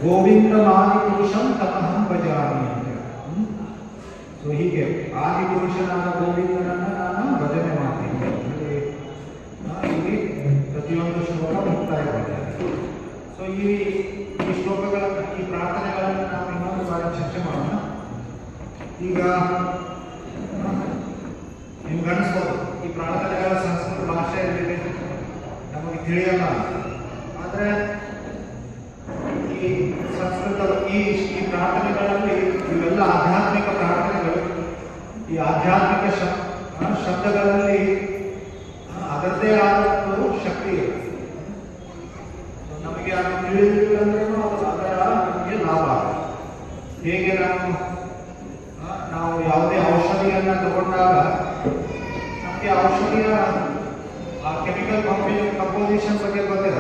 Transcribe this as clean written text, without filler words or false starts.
ಗೋವಿಂದಮಾದಿ ಪುರುಷಂ ತಮಹಂ ಭಜಾಮಿ ಅಂತ. ಸೊ ಹೀಗೆ ಆದಿ ಪುರುಷನಾದ ಗೋವಿಂದನನ್ನ ನಾನು ಭಜನೆ ಮಾಡ್ತೀನಿ. ಇಲ್ಲಿ ಪ್ರತಿಯೊಂದು ಶ್ಲೋಕ ಮುಕ್ತಾಯವಾಗಿದೆ. ಸೊ ಈ ಶ್ಲೋಕಗಳನ್ನು, ಈ ಪ್ರಾರ್ಥನೆಗಳನ್ನು ನಾವು ಇನ್ನೊಂದು ಬಾರಿ ಚರ್ಚೆ ಮಾಡೋಣ. ಈಗ ನಿಮ್ಗೆ ಅನಿಸ್ಬೋದು ಈ ಪ್ರಾರ್ಥನೆಗಳ ಸಂಸ್ಕೃತ ಭಾಷೆಯಲ್ಲಿದೆ, ನಮಗೆ ತಿಳಿಯಲ್ಲ. ಆದರೆ ಈ ಸಂಸ್ಕೃತ ಈ ಪ್ರಾರ್ಥನೆಗಳಲ್ಲಿ ಇವೆಲ್ಲ ಆಧ್ಯಾತ್ಮಿಕ ಪ್ರಾರ್ಥನೆಗಳು. ಈ ಆಧ್ಯಾತ್ಮಿಕ ಶಬ್ದಗಳಲ್ಲಿ ಅದರದೇ ಆದ ಒಂದು ಶಕ್ತಿ ಇದೆ. ನಮಗೆ ಅದು ತಿಳಿದಿಲ್ಲ ಅಂದ್ರೂ ಅದರ ನಮಗೆ ಲಾಭ. ಹೇಗೆ ನಾವು ಯಾವುದೇ ಔಷಧಿಯನ್ನ ತಗೊಂಡಾಗ ನಮಗೆ ಔಷಧಿಯ ಕೆಮಿಕಲ್ ಕಂಪೋಸಿಷನ್ ಬಗ್ಗೆ ಗೊತ್ತಿಲ್ಲ.